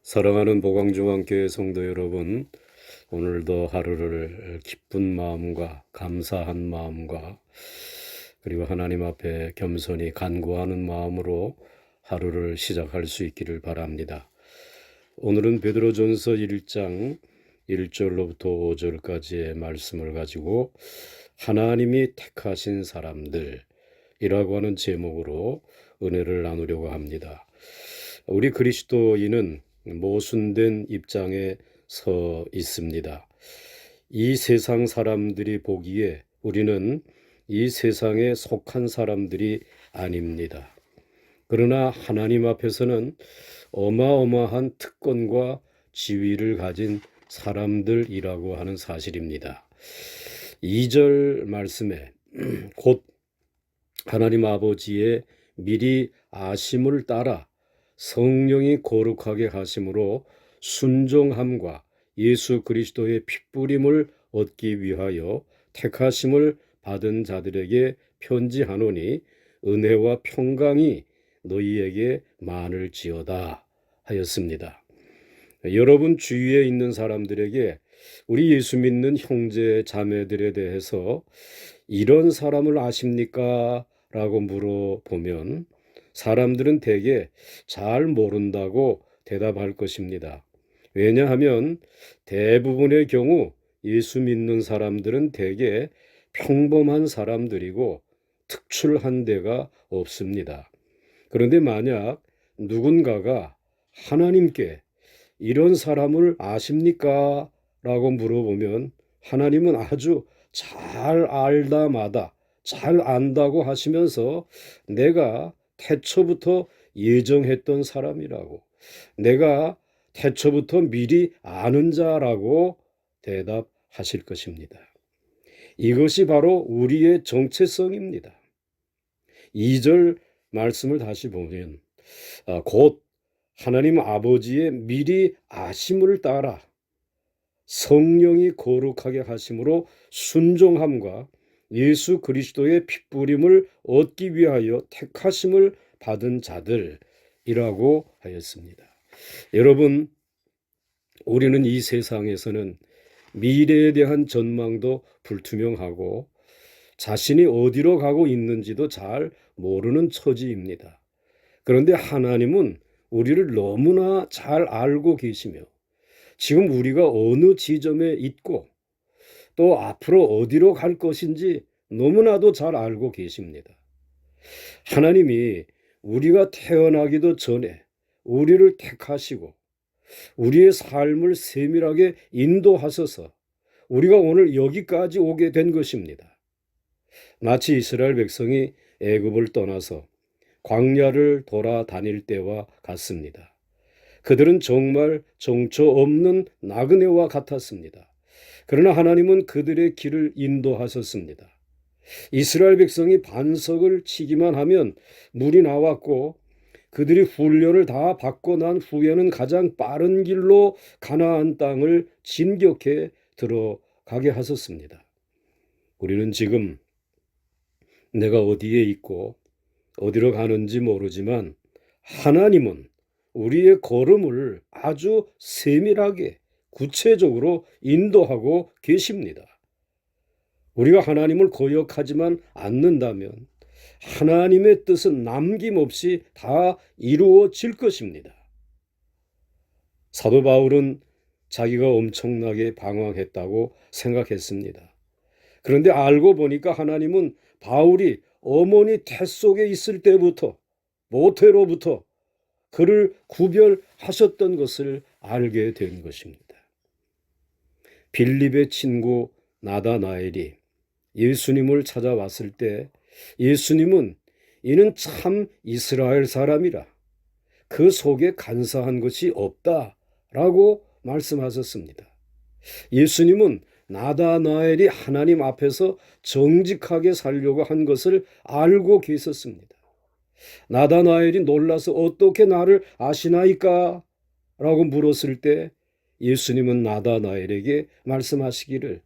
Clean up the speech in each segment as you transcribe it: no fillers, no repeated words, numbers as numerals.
사랑하는 보광중앙교회 성도 여러분, 오늘도 하루를 기쁜 마음과 감사한 마음과 그리고 하나님 앞에 겸손히 간구하는 마음으로 하루를 시작할 수 있기를 바랍니다. 오늘은 베드로전서 1장 1절로부터 5절까지의 말씀을 가지고 하나님이 택하신 사람들이라고 하는 제목으로 은혜를 나누려고 합니다. 우리 그리스도인은 모순된 입장에 서 있습니다. 이 세상 사람들이 보기에 우리는 이 세상에 속한 사람들이 아닙니다. 그러나 하나님 앞에서는 어마어마한 특권과 지위를 가진 사람들이라고 하는 사실입니다. 2절 말씀에 곧 하나님 아버지의 미리 아심을 따라 성령이 거룩하게 하심으로 순종함과 예수 그리스도의 핏부림을 얻기 위하여 택하심을 받은 자들에게 편지하노니 은혜와 평강이 너희에게 많을지어다 하였습니다. 여러분 주위에 있는 사람들에게 우리 예수 믿는 형제 자매들에 대해서 이런 사람을 아십니까? 라고 물어보면 사람들은 대개 잘 모른다고 대답할 것입니다. 왜냐하면 대부분의 경우 예수 믿는 사람들은 대개 평범한 사람들이고 특출한 데가 없습니다. 그런데 만약 누군가가 하나님께 이런 사람을 아십니까? 라고 물어보면 하나님은 아주 잘 알다 마다 잘 안다고 하시면서 내가 태초부터 예정했던 사람이라고, 내가 태초부터 미리 아는 자라고 대답하실 것입니다. 이것이 바로 우리의 정체성입니다. 2절 말씀을 다시 보면 곧 하나님 아버지의 미리 아심을 따라 성령이 거룩하게 하심으로 순종함과 예수 그리스도의 핏부림을 얻기 위하여 택하심을 받은 자들이라고 하였습니다. 여러분, 우리는 이 세상에서는 미래에 대한 전망도 불투명하고 자신이 어디로 가고 있는지도 잘 모르는 처지입니다. 그런데 하나님은 우리를 너무나 잘 알고 계시며 지금 우리가 어느 지점에 있고 또 앞으로 어디로 갈 것인지 너무나도 잘 알고 계십니다. 하나님이 우리가 태어나기도 전에 우리를 택하시고 우리의 삶을 세밀하게 인도하셔서 우리가 오늘 여기까지 오게 된 것입니다. 마치 이스라엘 백성이 애굽을 떠나서 광야를 돌아다닐 때와 같습니다. 그들은 정말 정처 없는 나그네와 같았습니다. 그러나 하나님은 그들의 길을 인도하셨습니다. 이스라엘 백성이 반석을 치기만 하면 물이 나왔고 그들이 훈련을 다 받고 난 후에는 가장 빠른 길로 가나안 땅을 진격해 들어가게 하셨습니다. 우리는 지금 내가 어디에 있고 어디로 가는지 모르지만 하나님은 우리의 걸음을 아주 세밀하게 구체적으로 인도하고 계십니다. 우리가 하나님을 거역하지만 않는다면 하나님의 뜻은 남김없이 다 이루어질 것입니다. 사도 바울은 자기가 엄청나게 방황했다고 생각했습니다. 그런데 알고 보니까 하나님은 바울이 어머니 태 속에 있을 때부터 모태로부터 그를 구별하셨던 것을 알게 된 것입니다. 빌립의 친구 나다나엘이 예수님을 찾아왔을 때 예수님은 이는 참 이스라엘 사람이라 그 속에 간사한 것이 없다라고 말씀하셨습니다. 예수님은 나다나엘이 하나님 앞에서 정직하게 살려고 한 것을 알고 계셨습니다. 나다나엘이 놀라서 어떻게 나를 아시나이까? 라고 물었을 때 예수님은 나다나엘에게 말씀하시기를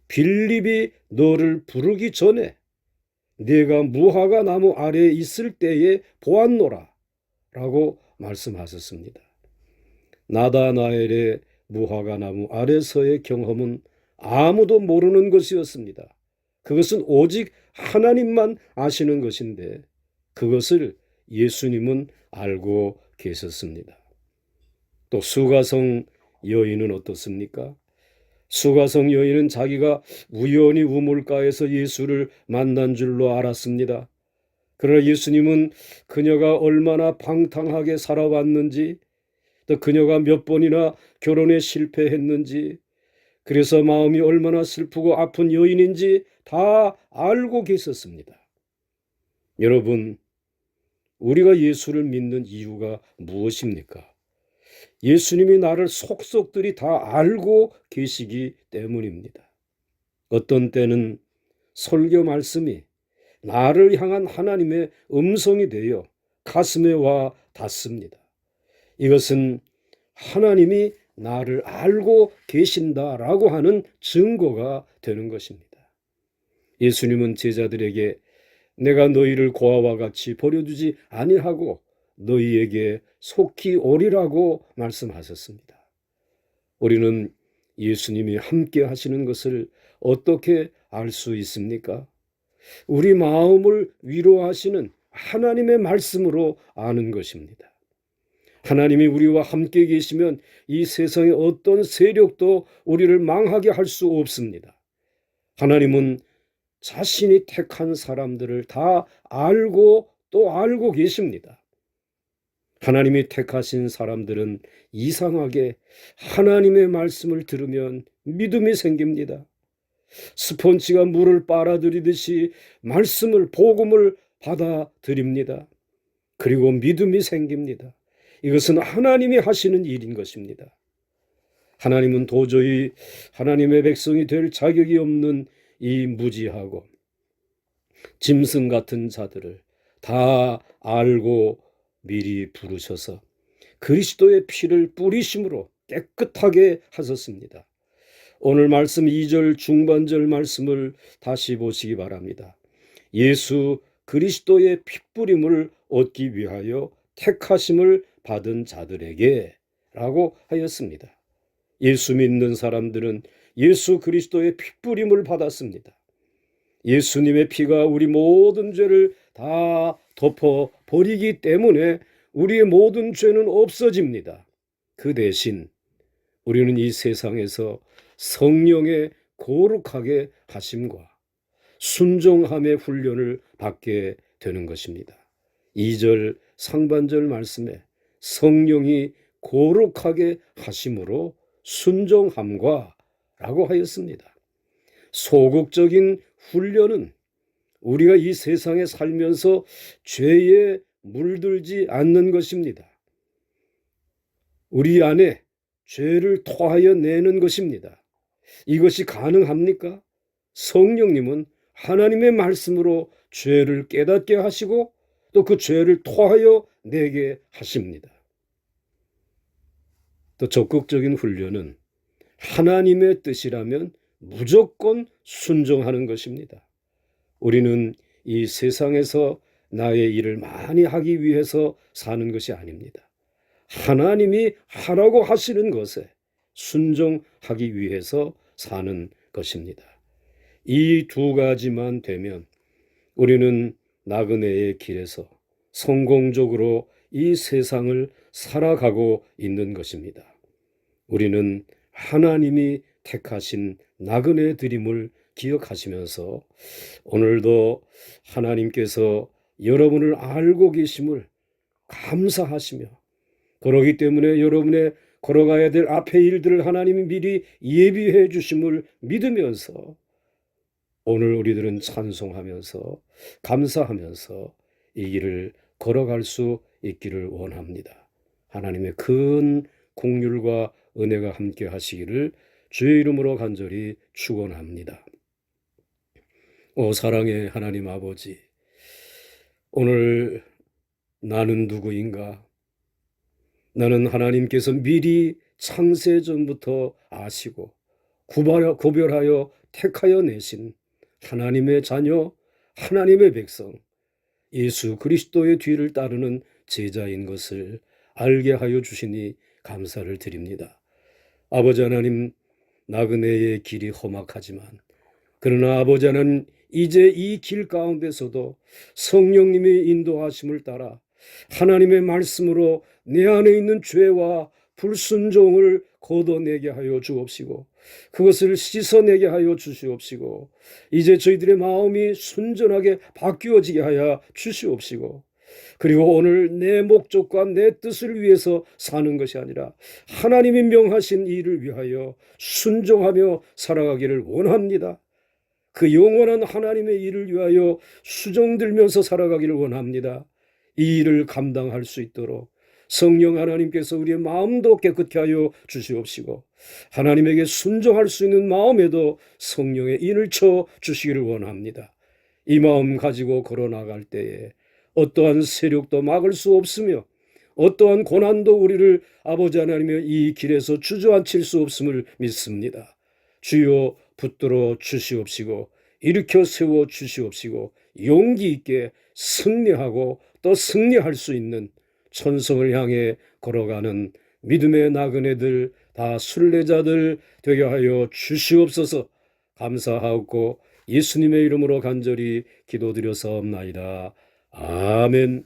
빌립이 너를 부르기 전에 네가 무화과 나무 아래에 있을 때에 보았노라 라고 말씀하셨습니다. 나다나엘의 무화과 나무 아래서의 경험은 아무도 모르는 것이었습니다. 그것은 오직 하나님만 아시는 것인데 그것을 예수님은 알고 계셨습니다. 또 수가성 여인은 어떻습니까? 수가성 여인은 자기가 우연히 우물가에서 예수를 만난 줄로 알았습니다. 그러나 예수님은 그녀가 얼마나 방탕하게 살아왔는지, 또 그녀가 몇 번이나 결혼에 실패했는지, 그래서 마음이 얼마나 슬프고 아픈 여인인지 다 알고 계셨습니다. 여러분, 우리가 예수를 믿는 이유가 무엇입니까? 예수님이 나를 속속들이 다 알고 계시기 때문입니다. 어떤 때는 설교 말씀이 나를 향한 하나님의 음성이 되어 가슴에 와 닿습니다. 이것은 하나님이 나를 알고 계신다라고 하는 증거가 되는 것입니다. 예수님은 제자들에게 내가 너희를 고아와 같이 버려두지 아니하고 너희에게 속히 오리라고 말씀하셨습니다. 우리는 예수님이 함께 하시는 것을 어떻게 알 수 있습니까? 우리 마음을 위로하시는 하나님의 말씀으로 아는 것입니다. 하나님이 우리와 함께 계시면 이 세상의 어떤 세력도 우리를 망하게 할 수 없습니다. 하나님은 자신이 택한 사람들을 다 알고 또 알고 계십니다. 하나님이 택하신 사람들은 이상하게 하나님의 말씀을 들으면 믿음이 생깁니다. 스펀지가 물을 빨아들이듯이 말씀을, 복음을 받아들입니다. 그리고 믿음이 생깁니다. 이것은 하나님이 하시는 일인 것입니다. 하나님은 도저히 하나님의 백성이 될 자격이 없는 이 무지하고 짐승 같은 자들을 다 알고 미리 부르셔서 그리스도의 피를 뿌리심으로 깨끗하게 하셨습니다. 오늘 말씀 2절 중반절 말씀을 다시 보시기 바랍니다. 예수 그리스도의 핏부림을 얻기 위하여 택하심을 받은 자들에게 라고 하였습니다. 예수 믿는 사람들은 예수 그리스도의 핏부림을 받았습니다. 예수님의 피가 우리 모든 죄를 다 덮어버리기 때문에 우리의 모든 죄는 없어집니다. 그 대신 우리는 이 세상에서 성령의 거룩하게 하심과 순종함의 훈련을 받게 되는 것입니다. 2절 상반절 말씀에 성령이 거룩하게 하심으로 순종함과 라고 하였습니다. 소극적인 훈련은 우리가 이 세상에 살면서 죄에 물들지 않는 것입니다. 우리 안에 죄를 토하여 내는 것입니다. 이것이 가능합니까? 성령님은 하나님의 말씀으로 죄를 깨닫게 하시고 또 그 죄를 토하여 내게 하십니다. 또 적극적인 훈련은 하나님의 뜻이라면 무조건 순종하는 것입니다. 우리는 이 세상에서 나의 일을 많이 하기 위해서 사는 것이 아닙니다. 하나님이 하라고 하시는 것에 순종하기 위해서 사는 것입니다. 이 두 가지만 되면 우리는 나그네의 길에서 성공적으로 이 세상을 살아가고 있는 것입니다. 우리는 하나님이 택하신 나그네들임을 기억하시면서 오늘도 하나님께서 여러분을 알고 계심을 감사하시며 그러기 때문에 여러분의 걸어가야 될 앞의 일들을 하나님이 미리 예비해 주심을 믿으면서 오늘 우리들은 찬송하면서 감사하면서 이 길을 걸어갈 수 있기를 원합니다. 하나님의 큰 긍휼과 은혜가 함께 하시기를 주의 이름으로 간절히 축원합니다. 오 사랑의 하나님 아버지, 오늘 나는 누구인가? 나는 하나님께서 미리 창세전부터 아시고 구별하여 택하여 내신 하나님의 자녀, 하나님의 백성, 예수 그리스도의 뒤를 따르는 제자인 것을 알게 하여 주시니 감사를 드립니다. 아버지 하나님, 나그네의 길이 험악하지만 그러나 아버지 하나님, 이제 이 길 가운데서도 성령님의 인도하심을 따라 하나님의 말씀으로 내 안에 있는 죄와 불순종을 걷어내게 하여 주옵시고 그것을 씻어내게 하여 주시옵시고 이제 저희들의 마음이 순전하게 바뀌어지게 하여 주시옵시고 그리고 오늘 내 목적과 내 뜻을 위해서 사는 것이 아니라 하나님이 명하신 일을 위하여 순종하며 살아가기를 원합니다. 그 영원한 하나님의 일을 위하여 수종들면서 살아가기를 원합니다. 이 일을 감당할 수 있도록 성령 하나님께서 우리의 마음도 깨끗게 하여 주시옵시고 하나님에게 순종할 수 있는 마음에도 성령의 인을 쳐 주시기를 원합니다. 이 마음 가지고 걸어나갈 때에 어떠한 세력도 막을 수 없으며 어떠한 고난도 우리를 아버지 하나님의 이 길에서 주저앉힐 수 없음을 믿습니다. 주여 붙들어 주시옵시고 일으켜 세워 주시옵시고 용기 있게 승리하고 또 승리할 수 있는 천성을 향해 걸어가는 믿음의 나그네들 다 순례자들 되게 하여 주시옵소서. 감사하옵고 예수님의 이름으로 간절히 기도드려서옵나이다. 아멘.